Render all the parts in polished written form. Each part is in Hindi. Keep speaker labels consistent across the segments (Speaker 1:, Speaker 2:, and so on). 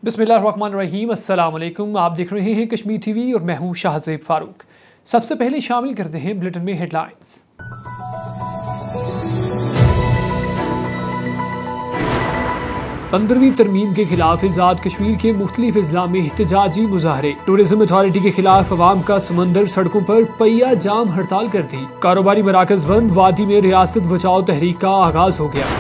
Speaker 1: बिस्मिल्लाहिर्रहमानिर्रहीम, अस्सलाम वालेकुम। आप देख रहे हैं कश्मीर टीवी और मैं हूं शाहज़ेब फारूक। सबसे पहले शामिल करते हैं बुलेटिन में हेडलाइंस। 15वीं तरमीम के खिलाफ आज़ाद कश्मीर के मुख्तलिफ अजला में एहतजाजी मुजाहरे। टूरिज्म अथॉरिटी के खिलाफ अवाम का समंदर सड़कों पर पहिया जाम हड़ताल कर दी। कारोबारी मराकज बंद। वादी में रियासत बचाओ तहरीक का आगाज हो गया।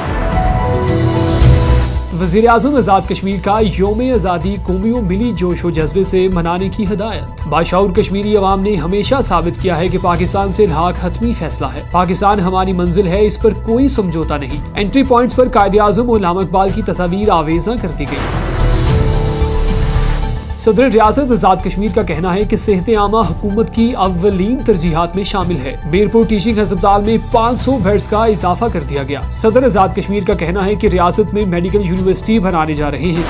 Speaker 1: वज़ीर आज़म आज़ाद कश्मीर का यौम आज़ादी कौमियों मिली जोश व जज्बे से मनाने की हिदायत। बाशऊर कश्मीरी अवाम ने हमेशा साबित किया है कि पाकिस्तान से इल्हाक हतमी फैसला है। पाकिस्तान हमारी मंजिल है, इस पर कोई समझौता नहीं। एंट्री पॉइंट्स पर कायदे आज़म और इल्हाम इकबाल की तस्वीर आवेजा कर दी गई। सदर रियासत आज़ाद कश्मीर का कहना है कि सेहत आमा हुकूमत की अव्वलीन तरजीहात में शामिल है। मीरपुर टीचिंग अस्पताल में 500 बेड्स का इजाफा कर दिया गया। सदर आज़ाद कश्मीर का कहना है कि रियासत में मेडिकल यूनिवर्सिटी बनाने जा रहे हैं।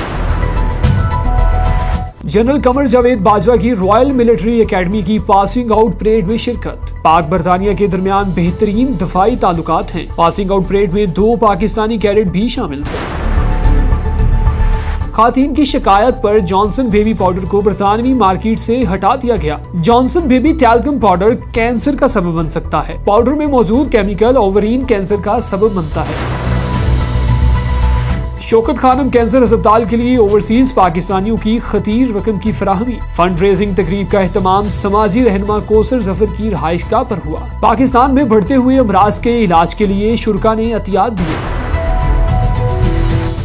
Speaker 1: जनरल कमर जावेद बाजवा की रॉयल मिलिट्री एकेडमी की पासिंग आउट परेड में शिरकत। पाक बरतानिया के दरमियान बेहतरीन दफाई ताल्लुकात हैं। पासिंग आउट परेड में 2 पाकिस्तानी कैडेट भी शामिल थे। खातून की शिकायत पर जॉनसन बेबी पाउडर को बरतानवी मार्केट से हटा दिया गया। Johnson baby talcum powder cancer का सबब बन सकता है। पाउडर में मौजूद केमिकल ओवरीन कैंसर का सबब बनता है। शौकत खानम कैंसर अस्पताल के लिए ओवरसीज पाकिस्तानियों की खतीर रकम की फराहमी। फंड रेजिंग तकरीब का एहतमाम समाजी रहनुमा कौसर जफर की रहायशगाह पर हुआ। पाकिस्तान में बढ़ते हुए अमराज के इलाज के लिए शुरा ने एहतियात दिए।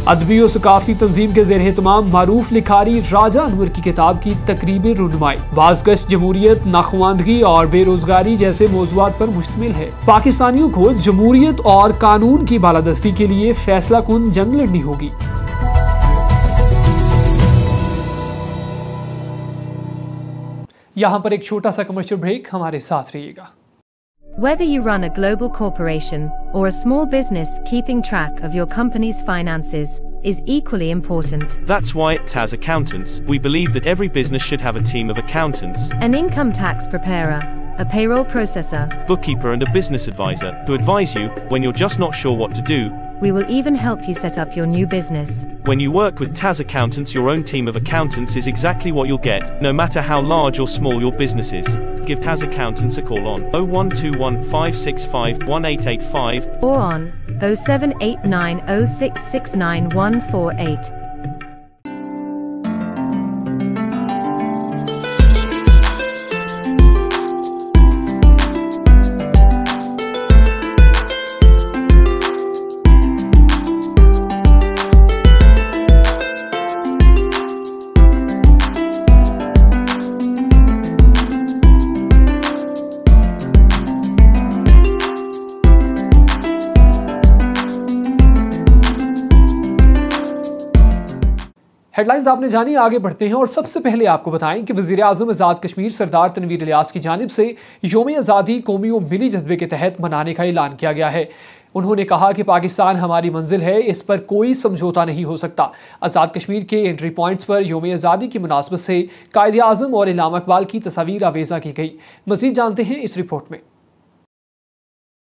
Speaker 1: अदबी और सकाफती तंजीम के ज़ेर एहतमाम मारूफ लिखारी राजा अनवर की किताब की तकरीब रुनुमाई। बाज़गश्त जमहूरियत, नाखवानदगी और बेरोजगारी जैसे मौज़ूआत पर मुश्तमिल है। पाकिस्तानियों को जमहूरियत और कानून की बालादस्ती के लिए फैसला कुन जंग लड़नी होगी। यहाँ पर एक छोटा सा कमर्शियल ब्रेक, हमारे साथ रहिएगा।
Speaker 2: Whether you run a global corporation or a small business, keeping track of your company's finances is equally important.
Speaker 3: That's why at TAS Accountants, we believe that every business should have a team of accountants,
Speaker 2: An income tax preparer, a payroll processor.
Speaker 3: bookkeeper and a business advisor to advise you when you're just not sure what to do.
Speaker 2: We will even help you set up your new business.
Speaker 3: When you work with TAS Accountants, your own team of accountants is exactly what you'll get, no matter how large or small your business is. Give TAS Accountants a call on 0121 565 1885
Speaker 2: Or on 0789 0669 148.
Speaker 1: Headlines आपने जानी, आगे बढ़ते हैं और सबसे पहले आपको बताएं कि वज़ीर आज़म आज़ाद कश्मीर सरदार तनवीर इलियास की जानिब से यौम आज़ादी कौमी और मिली जज्बे के तहत मनाने का ऐलान किया गया है। उन्होंने कहा कि पाकिस्तान हमारी मंजिल है, इस पर कोई समझौता नहीं हो सकता। आज़ाद कश्मीर के एंट्री पॉइंट्स पर यौम आज़ादी की मुनासबत से कायदे आज़म और इल्हाम इकबाल की तस्वीर आवेजा की गई। मज़ीद जानते हैं इस रिपोर्ट में।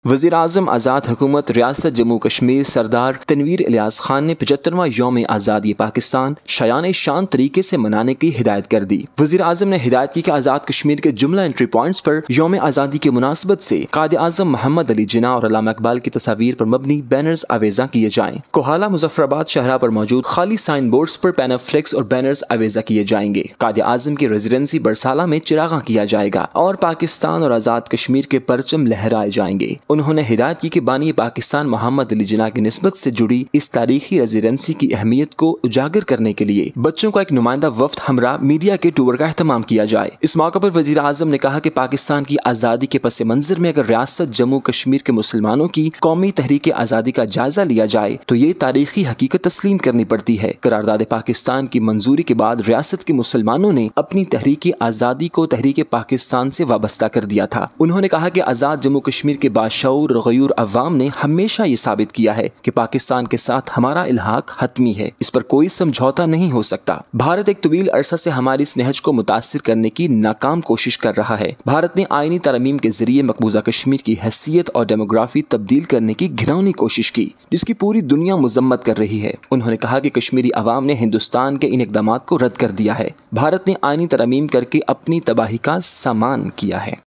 Speaker 4: वज़ीर आज़म आज़ाद हुकूमत रियासत जम्मू कश्मीर सरदार तनवीर इलियास खान ने 75वां यौम आज़ादी पाकिस्तान शायान शान तरीके से मनाने की हिदायत कर दी। वज़ीर आज़म ने हिदायत की कि आज़ाद कश्मीर के जुमला एंट्री पॉइंट्स पर यौम आज़ादी की मुनासबत से कायदे आज़म मोहम्मद अली जिन्ना और इल्हाम इकबाल की तस्वीर पर मबनी बैनर्स आवेजा किए जाएं। कोहाला मुजफ्फराबाद शहरा पर मौजूद खाली साइन बोर्ड्स पर पैनाफ्लेक्स और बैनर्स आवेजा किए जाएंगे। कायदे आज़म की रेजिडेंसी बरसाला में चिरागा किया जाएगा और पाकिस्तान और आज़ाद कश्मीर के परचम लहराए जाएंगे। उन्होंने हिदायत की कि बानी पाकिस्तान मोहम्मद अली जिन्ना की निस्बत से जुड़ी इस तारीखी रेजिडेंसी की अहमियत को उजागर करने के लिए बच्चों का एक नुमाइंदा वफ्द हमरा मीडिया के टूर का एहतमाम किया जाए। इस मौके पर वज़ीर आज़म ने कहा कि पाकिस्तान की आज़ादी के पस मंजर में अगर रियासत जम्मू कश्मीर के मुसलमानों की कौमी तहरीक आज़ादी का जायजा लिया जाए तो ये तारीखी हकीकत तस्लीम करनी पड़ती है। करारदाद पाकिस्तान की मंजूरी के बाद रियासत के मुसलमानों ने अपनी तहरीक आज़ादी को तहरीक पाकिस्तान से वाबस्ता कर दिया था। उन्होंने कहा कि आज़ाद जम्मू कश्मीर के बादशाह बाशऊर और गयूर अवाम ने हमेशा ये साबित किया है कि पाकिस्तान के साथ हमारा इल्हाक हतमी है, इस पर कोई समझौता नहीं हो सकता। भारत एक तवील अरसा से हमारी इस नहज को मुतासिर करने की नाकाम कोशिश कर रहा है। भारत ने आईनी तरमीम के जरिए मकबूजा कश्मीर की हैसियत और डेमोग्राफी तब्दील करने की घिनौनी कोशिश की, जिसकी पूरी दुनिया मजम्मत कर रही है। उन्होंने कहा कि कश्मीरी अवाम ने हिंदुस्तान के इन इक़दामात को रद्द कर दिया है। भारत ने आईनी तरमीम करके अपनी तबाही का सामान किया है।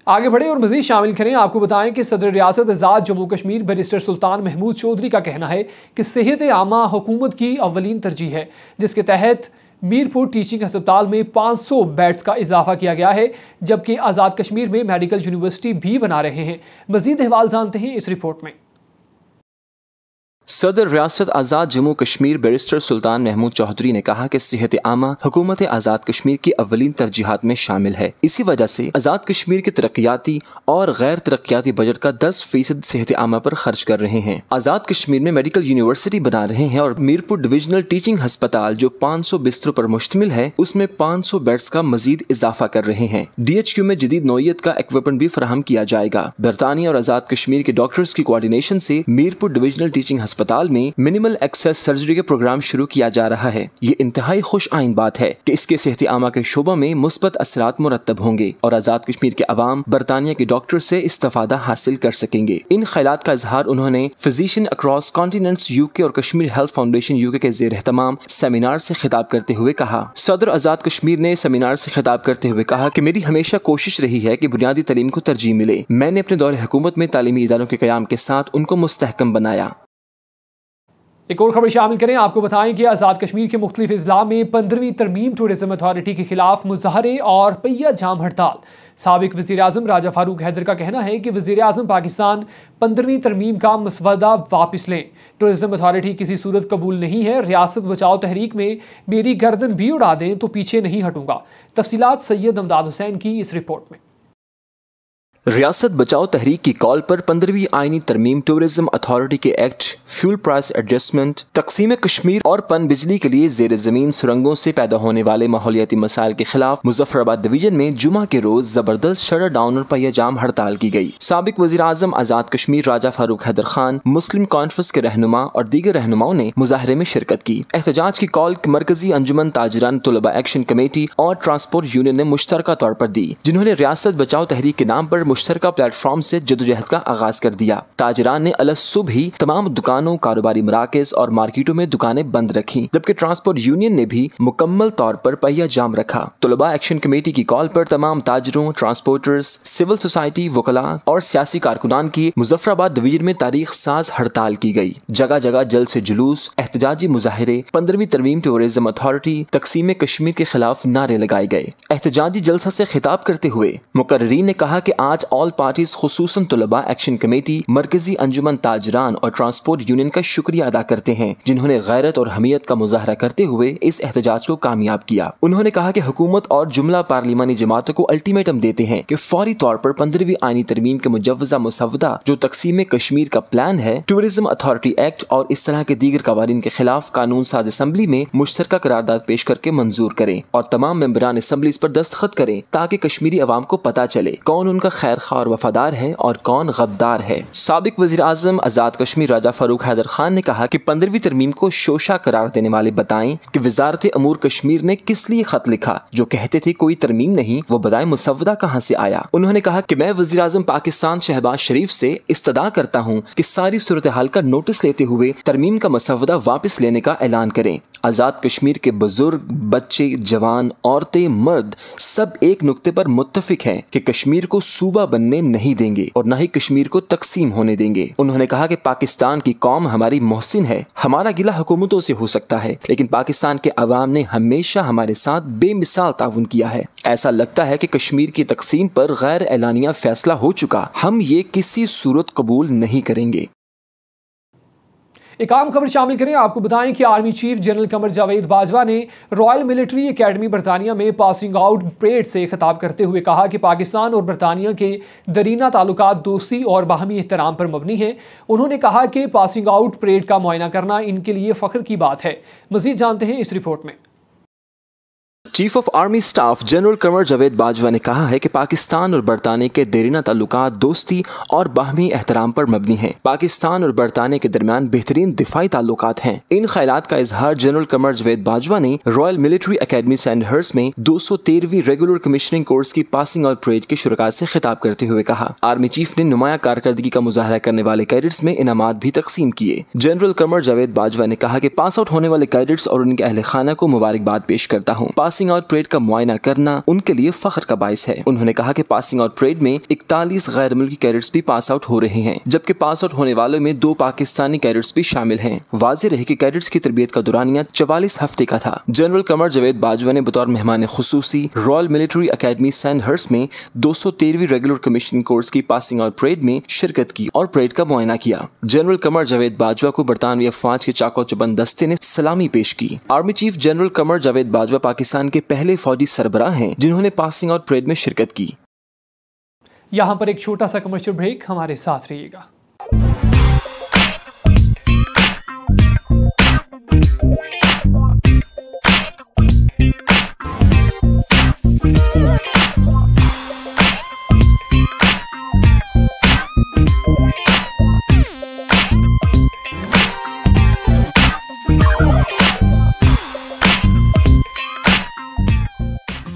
Speaker 1: आगे बढ़े और मजीद शामिल करें। आपको बताएं कि सदर रियासत आज़ाद जम्मू कश्मीर बैरिस्टर सुल्तान महमूद चौधरी का कहना है कि सेहत आमा हुकूमत की अव्वलीन तरजीह है, जिसके तहत मीरपुर टीचिंग अस्पताल में 500 बेड्स का इजाफा किया गया है, जबकि आज़ाद कश्मीर में मेडिकल यूनिवर्सिटी भी बना रहे हैं। मजीद अहवाल जानते हैं इस रिपोर्ट में।
Speaker 4: सदर रियासत आज़ाद जम्मू कश्मीर बैरिस्टर सुल्तान महमूद चौधरी ने कहा कि सेहत आमा हुकूमत आज़ाद कश्मीर की अव्वलीन तरजीहात में शामिल है। इसी वजह से आज़ाद कश्मीर के तरक्याती और गैर तरक्याती बजट का 10% सेहत आमा पर खर्च कर रहे हैं। आज़ाद कश्मीर में मेडिकल यूनिवर्सिटी बना रहे हैं और मीरपुर डिविजनल टीचिंग अस्पताल जो 500 बिस्तरों पर मुश्तमिल है, उसमें 500 बेड्स का मजीद इजाफा कर रहे हैं। DHQ में जदीद नौयत का इक्विपमेंट भी फराहम किया जाएगा। बरतानिया और आज़ाद कश्मीर के डॉक्टर्स की कोऑर्डिनेशन से मीरपुर डिविजनल टीचिंग अस्पताल में मिनिमल एक्सेस सर्जरी के प्रोग्राम शुरू किया जा रहा है। ये इंतहाई खुश आइन बात है कि इसके सेहत आमा के शोबा में मुस्बत असरात मुरतब होंगे और आज़ाद कश्मीर के अवाम बरतानिया के डॉक्टर से इस्तेफादा हासिल कर सकेंगे। इन ख्यालात का इजहार उन्होंने फिजिशियन अक्रॉस कॉन्टिनेंट्स UK और कश्मीर हेल्थ फाउंडेशन UK के ज़ेर एहतमाम सेमिनार से खिताब करते हुए कहा। सदर आज़ाद कश्मीर ने सेमिनार से खिताब करते हुए कहा कि मेरी हमेशा कोशिश रही है कि बुनियादी तालीम को तरजीह मिले। मैंने अपने दौरे हुकूमत में तालीमी इदारों के क़याम के साथ उनको मुस्तहकम बनाया।
Speaker 1: एक और खबर शामिल करें। आपको बताएं कि आज़ाद कश्मीर के मुख्तलिफ अजला में 15वीं तरमीम टूरिज्म अथॉरिटी के खिलाफ मुजाहरे और पहिया जाम हड़ताल। साबिक वज़ीर आज़म राजा फारूक हैदर का कहना है कि वज़ीर आज़म पाकिस्तान 15वीं तरमीम का मसवदा वापस लें। टूरिज्म अथॉरिटी किसी सूरत कबूल नहीं है। रियासत बचाओ तहरीक में मेरी गर्दन भी उड़ा दें तो पीछे नहीं हटूंगा। तफसीलात सैयद अमदाद हुसैन की इस रिपोर्ट में।
Speaker 4: रियासत बचाओ तहरीक की कॉल पर 15वीं आईनी तरमीम टूरिज्म अथॉरिटी के एक्ट, फ्यूल प्राइस एडजस्टमेंट, तकसीम कश्मीर और पन बिजली के लिए जेर जमीन सुरंगों से पैदा होने वाले माहौलियाती मसाइल के खिलाफ मुजफ्फराबाद डिवीजन में जुमा के रोज जबरदस्त शटर डाउन और पहिया जाम हड़ताल की गई। साबिक वज़ीर आज़म आज़ाद कश्मीर राजा फारूक हैदर खान, मुस्लिम कॉन्फ्रेंस के रहनुमा और दीगर रहनुमाओं ने मुजाहरे में शिरकत की। एहतजाज की कॉल मरकजी अंजुमन ताजरान तुलबा एक्शन कमेटी और ट्रांसपोर्ट यूनियन ने मुश्तरका तौर पर दी, जिन्होंने रियासत बचाओ तहरीक के नाम पर मुश्तरका प्लेटफॉर्म से जदोजहद का आगाज कर दिया। ताजरान ने अलग सुबह ही तमाम दुकानों, कारोबारी मराकज और मार्केटों में दुकानें बंद रखी, जबकि ट्रांसपोर्ट यूनियन ने भी मुकम्मल तौर पर पहिया जाम रखा। तुलबा एक्शन कमेटी की कॉल पर तमाम ताजरों, ट्रांसपोर्टर्स, सिविल सोसाइटी, वकला और सियासी कारकुनान की मुजफ्फराबाद डिवीजन में तारीख साज हड़ताल की गई। जगह जगह जल्द से जुलूस, एहतजाजी मुजाहिरे, 15वीं तरमीम टूरिज्म अथॉरिटी, तकसीम कश्मीर के खिलाफ नारे लगाए गए। एहतजाजी जलसा से खिताब करते हुए मुकर्रीन ने कहा कि आज ऑल पार्टीज खुसूसन तुलबा एक्शन कमेटी, मरकजी अंजुमन ताजरान और ट्रांसपोर्ट यूनियन का शुक्रिया अदा करते हैं, जिन्होंने गैरत और हमीयत का मुजाहरा करते हुए इस एहतजाज को कामयाब किया। उन्होंने कहा कि हुकूमत और जुमला पार्लिमानी जमातों को अल्टीमेटम देते हैं कि फौरी तौर पर 15वीं आईनी तरमीम के मुजव्वजा मुसवदा जो तकसीम कश्मीर का प्लान है, टूरिज्म अथॉरिटी एक्ट और इस तरह के दीगर कवानीन के खिलाफ कानून साज असम्बली में मुश्तरका करारदाद पेश करके मंजूर करें और तमाम मेंबरान असम्बली इस पर दस्तखत करें, ताकि कश्मीरी अवाम को पता चले कौन उनका खैर खा और वफादार है और कौन गद्दार है। साबिक वज़ीर आज़म आज़ाद कश्मीर राजा फारूक हैदर खान ने कहा कि 15वीं तरमीम को शोशा करार देने वाले बताएं कि वज़ारत अमूर कश्मीर ने किस लिए खत लिखा। जो कहते थे कोई तरमीम नहीं, वो बताएं मुसवदा कहाँ से आया। उन्होंने कहा कि मैं वज़ीर आज़म पाकिस्तान शहबाज शरीफ से इस्तदा करता हूँ कि सारी सूरत हाल का नोटिस लेते हुए तरमीम का मुसवदा वापस लेने का ऐलान करें। आज़ाद कश्मीर के बुजुर्ग, बच्चे, जवान, औरतें, मर्द सब एक नुक्ते पर मुत्तफिक हैं कि कश्मीर को सूबा बनने नहीं देंगे और न ही कश्मीर को तकसीम होने देंगे। उन्होंने कहा कि पाकिस्तान की कौम हमारी मोहसिन है। हमारा गिला हुकूमतों से हो सकता है, लेकिन पाकिस्तान के अवाम ने हमेशा हमारे साथ बेमिसाल ताउन किया है। ऐसा लगता है कि कश्मीर की तकसीम पर गैर एलानिया फैसला हो चुका। हम ये किसी सूरत कबूल नहीं करेंगे।
Speaker 1: एक आम खबर शामिल करें। आपको बताएं कि army chief general Qamar Javed Bajwa ने रॉयल मिलिट्री एकेडमी बरतानिया में पासिंग आउट परेड से खिताब करते हुए कहा कि पाकिस्तान और बरतानिया के दरीना ताल्लुकात दोस्ती और बाहमी एहतराम पर मबनी है। उन्होंने कहा कि पासिंग आउट परेड का मुआयना करना इनके लिए फ़ख्र की बात है। मज़ीद जानते हैं इस रिपोर्ट में।
Speaker 4: Chief of army staff general Qamar Javed Bajwa ने कहा है कि पाकिस्तान और बरतानिया के देरीना ताल्लुकात दोस्ती और बाहमी एहतराम पर मबनी हैं। पाकिस्तान और बरतानिया के दरमियान बेहतरीन दिफाई ताल्लुकात हैं। इन ख्यालात का इजहार जनरल कमर जावेद बाजवा ने रॉयल मिलिट्री अकेडमी सैंडहर्स्ट में 213वीं रेगुलर कमिश्निंग कोर्स की पासिंग आउट परेड के शुरका से खिताब करते हुए कहा। आर्मी चीफ ने नुमाया कारकर्दगी का मुजाहरा करने वाले कैडेट्स में इनामात भी तकसीम किए। जनरल कमर जावेद बाजवा ने कहा कि पास आउट होने वाले कैडेट्स और उनके अहले खाना को मुबारकबाद पेश करता हूँ। पासिंग आउट परेड का मुआयना करना उनके लिए फख्र का बाइस है। उन्होंने कहा कि पासिंग आउट परेड में 41 गैर मुल्की कैडेट्स भी पास आउट हो रहे हैं, जबकि पास आउट होने वालों में 2 पाकिस्तानी कैडेट्स भी शामिल हैं। वाज़ेह रहे कि कैडेट्स की तरबियत का दुरानिया 44 हफ्ते का था। जनरल कमर जावेद बाजवा ने बतौर मेहमान खुसूसी रॉयल मिलिट्री अकेडमी सैंडहर्स्ट में 213वीं रेगुलर कमिश्निंग कोर्स की पासिंग आउट परेड में शिरकत की और परेड का मुआयना किया। जनरल कमर जावेद बाजवा को बरतानवी अफवाज के चाको चबंद दस्ते ने सलामी पेश की। Army chief general Qamar Javed Bajwa Pakistan के पहले फौजी सरबराह हैं जिन्होंने पासिंग आउट परेड में शिरकत की।
Speaker 1: यहाँ पर एक छोटा सा कमर्शियल ब्रेक, हमारे साथ रहिएगा।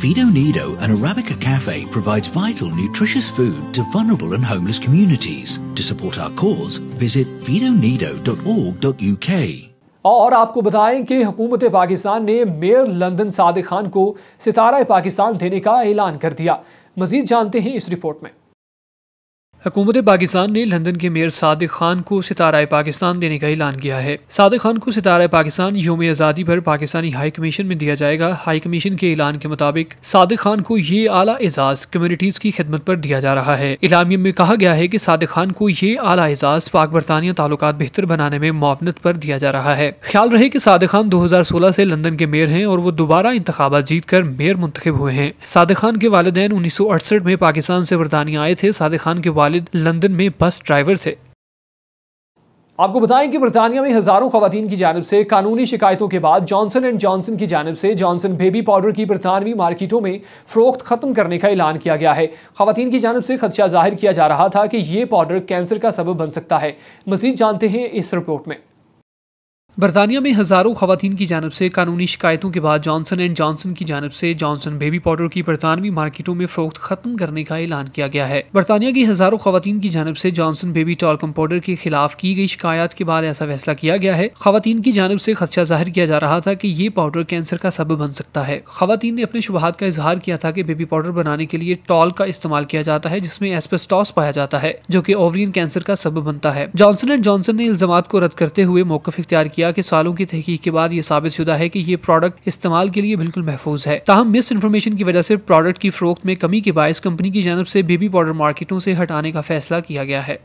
Speaker 5: Fido Nido, an Arabica cafe, provides vital, nutritious food to vulnerable and homeless communities. To support our cause, visit fidonido.org.uk.
Speaker 1: और आपको बताएं कि हुकूमत पाकिस्तान ने मेयर लंदन सादिक खान को सितारा पाकिस्तान देने का ऐलान कर दिया। मजीद जानते हैं इस रिपोर्ट में। हुकूमत पाकिस्तान ने लंदन के मेयर सादिक खान को सितारा पाकिस्तान देने का ऐलान किया है। सादिक खान को सितारा पाकिस्तान यौम आज़ादी पर पाकिस्तानी हाई कमीशन में दिया जाएगा। हाई कमीशन के ऐलान के मुताबिक सादिक खान को ये आला एजाज कम्युनिटीज की खिदमत पर दिया जा रहा है। इलामिया में कहा गया है कि सादिक खान को ये आला एजाज पाक बरतानिया ताल्लुकात बेहतर बनाने में मुआवनत पर दिया जा रहा है। ख्याल रहे कि सादिक खान 2016 से लंदन के मेयर हैं और वो दोबारा इंतखाबात जीत कर मेयर मुंतखब हुए हैं। सादिक खान के वालिदैन 1968 में पाकिस्तान से बरतानिया आए थे। सादिक खान के वालिद लंदन में बस ड्राइवर थे। आपको बताएं कि बरतानिया में हजारों खवातीन की जानिब से कानूनी शिकायतों के बाद जॉनसन एंड जॉनसन की जानिब से जॉनसन बेबी पाउडर की बरतानवी मार्केटों में फरोख्त खत्म करने का ऐलान किया गया है। खवातीन की जानिब से खदशा जाहिर किया जा रहा था कि ये पाउडर कैंसर का सबब बन सकता है। मजीद जानते हैं इस रिपोर्ट में। बरतानिया में हज़ारों खवातीन की जानिब से कानूनी शिकायतों के बाद जॉनसन एंड जॉनसन की जानिब से जॉनसन बेबी पाउडर की बरतानवी मार्केटों में फरोख्त खत्म करने का ऐलान किया गया है। बरतानिया की हज़ारों खवातीन की जानिब से जॉनसन बेबी टॉल्कम पाउडर के खिलाफ की गई शिकायत के बाद ऐसा फैसला किया गया है। खवातीन की जानिब से खदशा जाहिर किया जा रहा था कि ये पाउडर कैंसर का सबब बन सकता है। खवातीन ने अपने शुबहात का इजहार किया था कि बेबी पाउडर बनाने के लिए टॉल का इस्तेमाल किया जाता है जिसमें एस्बेस्टॉस पाया जाता है जो कि ओवरियन कैंसर का सबब बनता है। जॉनसन एंड जॉनसन ने इल्जामात को रद्द करते हुए मौक़िफ़ इख्तियार किया कि सालों की के बाद ये साबित शुदा है कि ये प्रोडक्ट इस्तेमाल के लिए बिल्कुल महफूज है। ताहम मिस इन्फॉर्मेशन की वजह से प्रोडक्ट की फरोख्त में कमी के बायस कंपनी की जानिब से बेबी पाउडर मार्केटों से हटाने का फैसला किया गया है।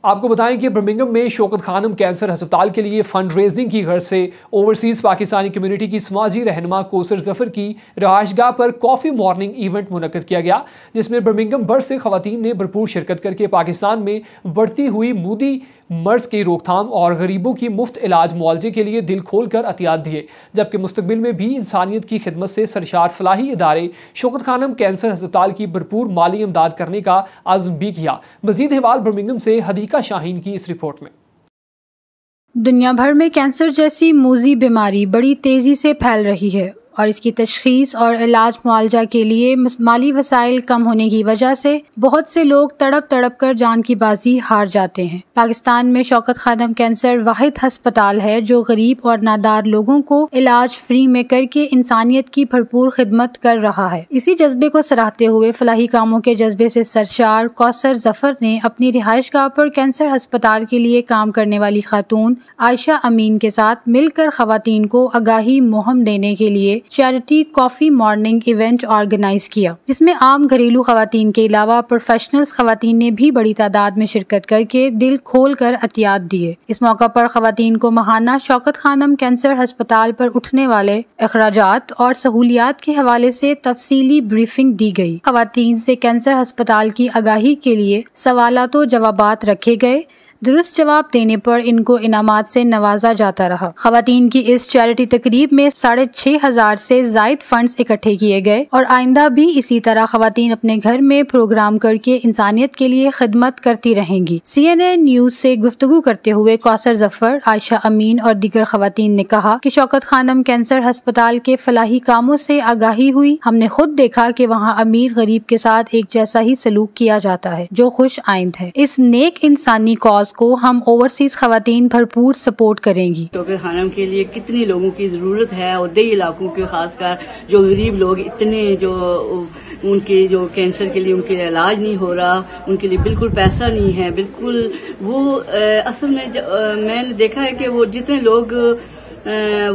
Speaker 1: आपको बताएं कि बर्मिंघम में शौकत खानम कैंसर अस्पताल के लिए फंड रेजिंग की गर्ज से ओवरसीज पाकिस्तानी कम्युनिटी की समाजी रहनुमा कोसर जफर की रहायशगाह पर कॉफ़ी मॉर्निंग इवेंट मुनक्कद किया गया, जिसमें बर्मिंघम भर से खवातीन ने भरपूर शिरकत करके पाकिस्तान में बढ़ती हुई मूदी मर्ज की रोकथाम और गरीबों की मुफ्त इलाज मुआवजे के लिए दिल खोल कर अतियात दिए, जबकि मुस्तकबिल में भी इंसानियत की खिदमत से सरशार फलाही इदारे शौकत खानम कैंसर अस्पताल की भरपूर माली इमदाद करने का आज़म भी किया। मजीद अहवाल बर्मिंघम से हदीका शाहीन की इस रिपोर्ट में।
Speaker 6: दुनिया भर में कैंसर जैसी मूजी बीमारी बड़ी तेज़ी से फैल रही है और इसकी तशखीस और इलाज मुआवजा के लिए माली वसाइल कम होने की वजह से बहुत से लोग तड़प तड़प कर जान की बाजी हार जाते हैं। पाकिस्तान में शौकत खानम कैंसर वाहिद हस्पताल है जो गरीब और नादार लोगों को इलाज फ्री में करके इंसानियत की भरपूर खिदमत कर रहा है। इसी जज्बे को सराहते हुए फलाही कामों के जज्बे से सरशार कौसर जफर ने अपनी रिहाइशगाह पर कैंसर अस्पताल के लिए काम करने वाली खातून आयशा अमीन के साथ मिलकर खवातीन को आगाही मुहिम देने के लिए charity coffee morning event organise किया, जिसमें आम घरेलू खवातीन के अलावा प्रोफेशनल्स खवातीन ने भी बड़ी तादाद में शिरकत करके दिल खोल कर अतियात दिए। इस मौका पर खवातीन को माहाना शौकत खानम कैंसर अस्पताल पर उठने वाले अखराजात और सहूलियात के हवाले से तफसीली ब्रीफिंग दी गई। खवातीन से कैंसर अस्पताल की आगाही के लिए सवालात व जवाबात रखे गए। दुरुस्त जवाब देने पर इनको इनामात से नवाजा जाता रहा। खवातीन की इस चैरिटी तकरीब में 6,500 से जायद फंड्स इकट्ठे किए गए और आइंदा भी इसी तरह खवातीन अपने घर में प्रोग्राम करके इंसानियत के लिए खिदमत करती रहेंगी। CNN न्यूज से गुफ्तगू करते हुए कौसर जफर, आयशा अमीन और दीगर खवातीन ने कहा कि शौकत खानम कैंसर अस्पताल के फलाही कामों से आगाही हुई। हमने खुद देखा कि वहाँ अमीर गरीब के साथ एक जैसा ही सलूक किया जाता है जो खुश आइंद है। इस नेक इंसानी कॉज को हम ओवरसीज खवातीन भरपूर सपोर्ट करेंगी।
Speaker 7: शौकत खानम के लिए कितनी लोगों की जरूरत है और दही इलाकों के खासकर जो गरीब लोग इतने जो उनके जो कैंसर के लिए उनके इलाज नहीं हो रहा, उनके लिए बिल्कुल पैसा नहीं है, बिल्कुल वो असल में मैंने देखा है कि वो जितने लोग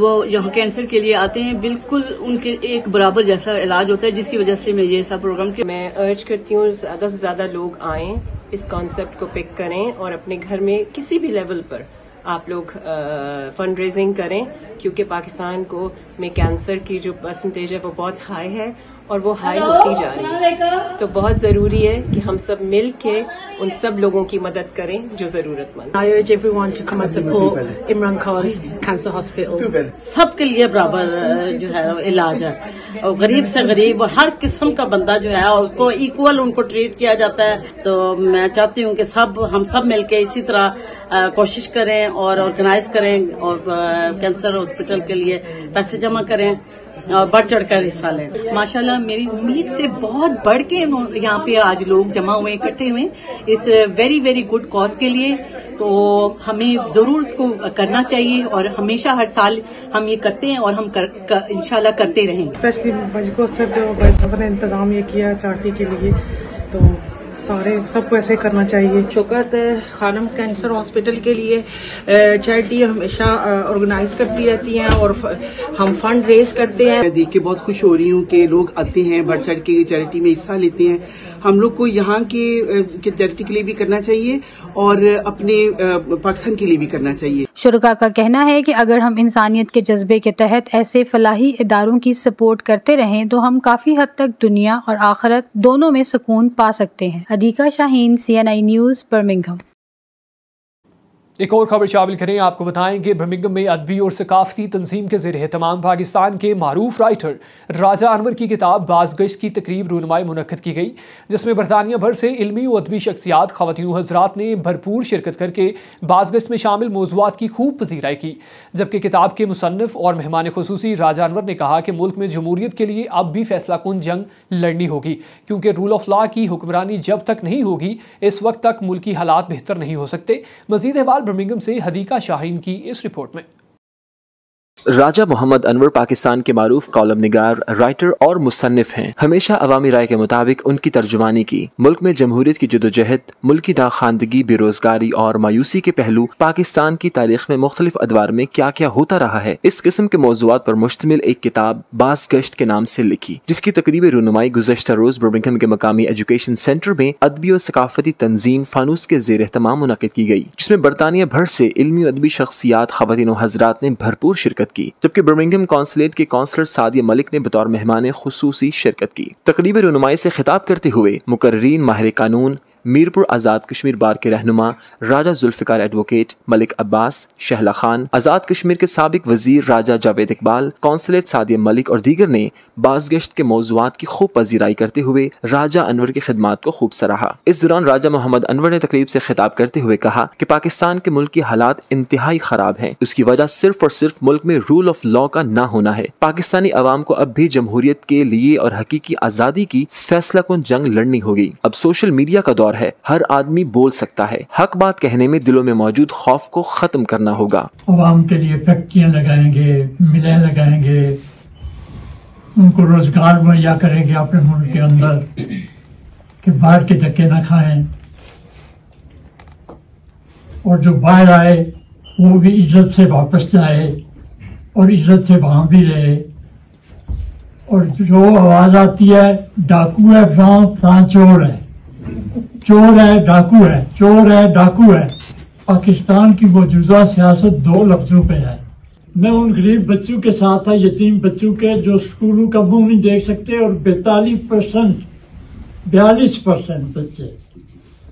Speaker 7: वो यहाँ कैंसर के लिए आते हैं बिल्कुल उनके एक बराबर जैसा इलाज होता है, जिसकी वजह से मैं ये ऐसा प्रोग्राम
Speaker 8: मैं अर्ज करती हूँ ज़्यादा से ज़्यादा लोग आएं, इस कॉन्सेप्ट को पिक करें और अपने घर में किसी भी लेवल पर आप लोग फंड रेजिंग करें, क्योंकि पाकिस्तान को में कैंसर की जो परसेंटेज है वो बहुत हाई है और वो हाई होती जा रही है। तो बहुत जरूरी है कि हम सब मिल के उन सब लोगों की मदद करें जो जरूरतमंद।
Speaker 9: I urge everyone to come and support Imran Khan's Cancer Hospital.
Speaker 10: सबके लिए बराबर जो है इलाज है और गरीब से गरीब हर किस्म का बंदा जो है उसको इक्वल उनको ट्रीट किया जाता है। तो मैं चाहती हूँ कि हम सब मिलके इसी तरह कोशिश करें और ऑर्गेनाइज करें और कैंसर हॉस्पिटल के लिए पैसे जमा करें और बढ़ चढ़ कर हिस्सा लें।
Speaker 11: माशाल्लाह मेरी उम्मीद से बहुत बढ़ के यहाँ पे आज लोग जमा हुए इकट्ठे हुए इस वेरी वेरी गुड कॉज के लिए। तो हमें जरूर इसको करना चाहिए और हमेशा हर साल हम ये करते हैं और हम इंशाल्लाह करते रहेंगे।
Speaker 9: स्पेशली मुझको सब जो भाई साहब ने इंतजाम ये किया चार्टी के लिए, तो सारे सबको ऐसे करना चाहिए।
Speaker 10: शौकत खानम कैंसर हॉस्पिटल के लिए चैरिटी हमेशा ऑर्गेनाइज करती रहती हैं और हम फंड रेज करते हैं।
Speaker 12: मैं देख के बहुत खुश हो रही हूँ कि लोग आते हैं, बढ़ चढ़ के चैरिटी में हिस्सा लेते हैं। हम लोग को यहाँ के चैरिटी के लिए भी करना चाहिए और अपने पाकिस्तान के लिए भी करना चाहिए।
Speaker 6: शुरका का कहना है कि अगर हम इंसानियत के जज्बे के तहत ऐसे फलाही इदारों की सपोर्ट करते रहें तो हम काफी हद तक दुनिया और आखिरत दोनों में सुकून पा सकते हैं। अदीका शाहीन, CNI न्यूज़, बर्मिंघम।
Speaker 1: एक और खबर शामिल करें, आपको बताएं कि बर्मिंघम में अदबी और सकाफती तंजीम के ज़रिए तमाम पाकिस्तान के मारूफ राइटर राजा अनवर की किताब बाज़गश्त की तकरीब रूनुमाई मुनक्कद की गई, जिसमें बरतानिया भर से इल्मी और अदबी शख्सियात ख़वातीन हज़रात ने भरपूर शिरकत करके बाज़गश्त में शामिल मौज़ूआत की खूब पज़ीराई की। जबकि किताब के मुसन्निफ़ और मेहमान खुसूसी राजा अनवर ने कहा कि मुल्क में जमहूरियत के लिए अब भी फैसला कुन जंग लड़नी होगी, क्योंकि रूल ऑफ लॉ की हुक्मरानी जब तक नहीं होगी इस वक्त तक मुल्की हालात बेहतर नहीं हो सकते। मज़ीद अहवाल बर्मिंघम से हदीका शाहीन की इस रिपोर्ट में।
Speaker 4: राजा मोहम्मद अनवर पाकिस्तान के मारूफ कॉलम निगार, राइटर और मुसन्निफ हैं। हमेशा अवामी राय के मुताबिक उनकी तर्जुमानी की मुल्क में जमहूरियत की जदोजहद, मुल्की नाखानदगी, बेरोजगारी और मायूसी के पहलू पाकिस्तान की तारीख में मुख्तलिफ अदवार में क्या क्या होता रहा है, इस किस्म के मौज़ूआत पर मुश्तमिल एक किताब बाज़गश्त के नाम से लिखी, जिसकी तकरीब रूनुमाई गुज़श्ता रोज बर्मिंघम के मकामी एजुकेशन सेंटर में अदबी और सकाफती तंजीम फानूस के ज़ेर एहतमाम मुनक़िद की गई, जिसमें बरतानिया भर से इल्मी अदबी शख्सियात, ख़वातीन और हज़रात ने भरपूर शिरकत की। जबकि बर्मिंघम कौंसलेट के कौंसलर सादिया मलिक ने बतौर मेहमान खुसूसी शिरकत की। तकरीब रूनुमाई से खिताब करते हुए मुकर्रीन, माहिर कानून, मीरपुर आज़ाद कश्मीर बार के रहनुमा राजा जुल्फ़िकार एडवोकेट मलिक अब्बास, शहला खान, आज़ाद कश्मीर के साबिक वजीर राजा जावेद इकबाल, कौंसलेट सादिया मलिक और दीगर ने बाज़गश्त के मौज़ूआत की खूब पज़ीराई करते हुए राजा अनवर की खिदमात को खूब सराहा। इस दौरान राजा मोहम्मद अनवर ने तकरीब से खिताब करते हुए कहा कि पाकिस्तान के मुल्क की हालात इंतहाई खराब हैं। उसकी वजह सिर्फ और सिर्फ मुल्क में रूल ऑफ लॉ का ना होना है। पाकिस्तानी अवाम को अब भी जमहूरियत के लिए और हकीकी आज़ादी की फैसला कुन जंग लड़नी होगी। अब सोशल मीडिया का दौर है, हर आदमी बोल सकता है। हक बात कहने में दिलों में मौजूद खौफ को खत्म करना होगा।
Speaker 13: अवाम के लिए फैक्ट्रियां लगाएंगे, मिलें लगाएंगे, उनको रोजगार मुहैया करेंगे अपने मुल्क के अंदर कि बाहर के धक्के न खाएं, और जो बाहर आए वो भी इज्जत से वापस जाए और इज्जत से वहां भी रहे। और जो आवाज आती है डाकू है फलां चोर है, चोर है डाकू है, चोर है डाकू है, पाकिस्तान की मौजूदा सियासत दो लफ्जों पे है। मैं उन गरीब बच्चों के साथ है, यतीम बच्चों के, जो स्कूलों का मुंह नहीं देख सकते, और 42% बच्चे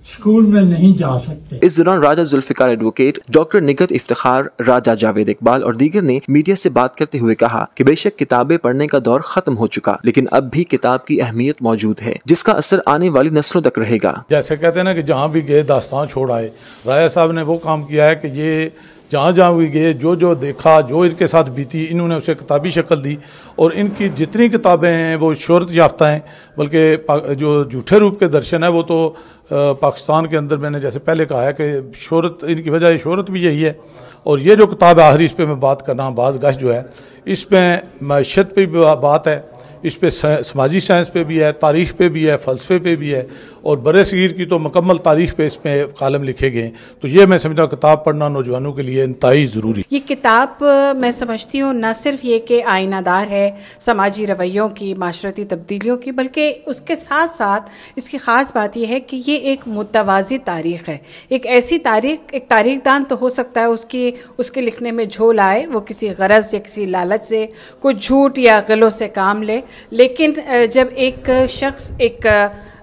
Speaker 13: स्कूल में नहीं जा सकते।
Speaker 4: इस दौरान राजा जुल्फिकार एडवोकेट, डॉक्टर निगत इफ्तिखार, राजा जावेद इकबाल और दीगर ने मीडिया से बात करते हुए कहा कि बेशक किताबें पढ़ने का दौर खत्म हो चुका, लेकिन अब भी किताब की अहमियत मौजूद है, जिसका असर आने वाली नस्लों तक रहेगा।
Speaker 14: जैसे कहते हैं ना कि जहाँ भी गए दास्तान छोड़ आए, राजा साहब ने वो काम किया है कि ये जहाँ जहाँ भी गए, जो जो देखा, जो इनके साथ बीती, इन्होंने उसे किताबी शक्ल दी और इनकी जितनी किताबें हैं वो शोहरत याफ्ता हैं। बल्कि जो झूठे रूप के दर्शन है वो तो पाकिस्तान के अंदर, मैंने जैसे पहले कहा है कि शोहरत, इनकी वजह शोहरत भी यही है। और ये जो किताब है आखिरी, इस पर मैं बात करना बाज़ गश जो है, इसमें मैशत पे भी बात है, इस पे समाजी साइंस पे भी है, तारीख़ पे भी है, फ़लसफ़े पे भी है और बरे सगीर की तो मुकम्मल तारीख़ पे इसमें कालम लिखे गए। तो ये मैं समझता हूँ किताब पढ़ना नौजवानों के लिए इंतहाई ज़रूरी।
Speaker 15: ये किताब मैं समझती हूँ न सिर्फ ये कि आईनादार है समाजी रवैयों की, माशरती तब्दीलियों की, बल्कि उसके साथ साथ इसकी ख़ास बात यह है कि ये एक मुतवाज़ी तारीख़ है। एक ऐसी तारीख़, एक तारीख़दान तो हो सकता है उसके लिखने में झोल आए, वो किसी गरज या किसी लालच से कुछ झूठ या गलों से काम ले, लेकिन जब एक शख्स, एक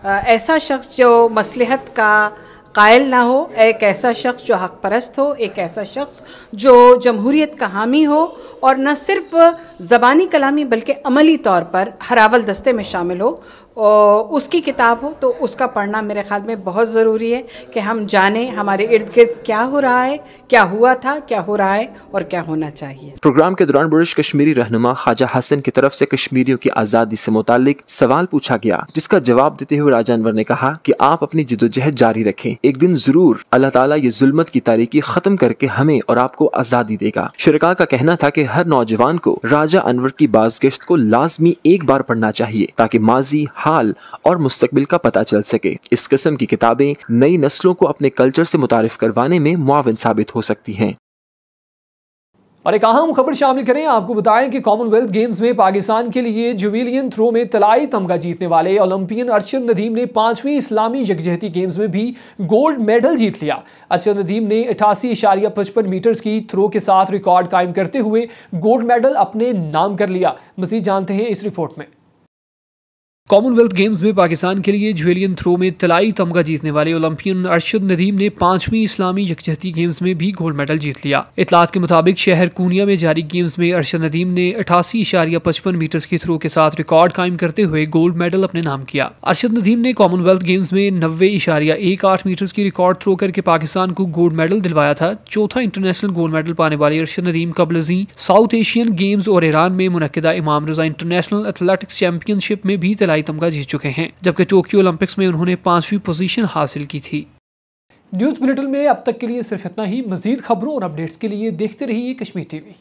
Speaker 15: ऐसा शख्स जो मसलहत का कायल ना हो, एक ऐसा शख्स जो हक परस्त हो, एक ऐसा शख्स जो जमहूरियत का हामी हो और न सिर्फ ज़बानी कलामी बल्कि अमली तौर पर हरावल दस्ते में शामिल हो, उसकी किताब हो, तो उसका पढ़ना मेरे ख्याल में बहुत ज़रूरी है कि हम जानें हमारे इर्द गिर्द क्या हो रहा है, क्या हुआ था, क्या हो रहा है और क्या होना चाहिए।
Speaker 4: प्रोग्राम के दौरान बुर्ज कश्मीरी रहनुमा ख्वाजा हसन की तरफ से कश्मीरियों की आज़ादी से मुतालिक सवाल पूछा गया, जिसका जवाब देते हुए राजा अनवर ने कहा कि आप अपनी जिद्दोजहद जारी रखें, एक दिन जरूर अल्लाह ताला ये जुल्मत की तारीकी खत्म करके हमें और आपको आज़ादी देगा। शुरका का कहना था कि हर नौजवान को राजा अनवर की बाज़गश्त को लाजमी एक बार पढ़ना चाहिए ताकि माजी, हाल और मुस्तकबिल का पता चल सके। इस किस्म की किताबें नई नस्लों को अपने कल्चर से मुतारिफ करवाने में मुआविन साबित हो सकती हैं।
Speaker 1: और एक अहम खबर शामिल करें, आपको बताएं कि कॉमनवेल्थ गेम्स में पाकिस्तान के लिए जुवेलियन थ्रो में तलाई तमगा जीतने वाले ओलंपियन अरशद नदीम ने 5वीं इस्लामी यकजहती गेम्स में भी गोल्ड मेडल जीत लिया। अरशद नदीम ने 88.55 मीटर्स की थ्रो के साथ रिकॉर्ड कायम करते हुए गोल्ड मेडल अपने नाम कर लिया। मज़ीद जानते हैं इस रिपोर्ट में। कॉमनवेल्थ गेम्स में पाकिस्तान के लिए जुवेलियन थ्रो में तलाई तमगा जीतने वाले ओलंपियन अरशद नदीम ने 5वीं इस्लामी यकजहती गेम्स में भी गोल्ड मेडल जीत लिया। इतलात के मुताबिक शहर कूनिया में जारी गेम्स में अरशद नदीम ने 88.55 मीटर्स की थ्रो के साथ रिकॉर्ड कायम करते हुए गोल्ड मेडल अपने नाम किया। अरशद नदीम ने कॉमनवेल्थ गेम्स में 90.18 मीटर्स की रिकॉर्ड थ्रो करके पाकिस्तान को गोल्ड मेडल दिलवाया था। चौथा इंटरनेशनल गोल्ड मेडल पाने वाले अरशद नदीम कबलजी साउथ एशियन गेम्स और ईरान में मुनक्किदा इमाम रजा इंटरनेशनल एथलेटिक्स चैंपियनशिप में भी तमगा जीत चुके हैं, जबकि टोक्यो ओलंपिक्स में उन्होंने 5वीं पोजीशन हासिल की थी। न्यूज़ बुलेटिन में अब तक के लिए सिर्फ इतना ही। मजीद खबरों और अपडेट्स के लिए देखते रहिए कश्मीर टीवी।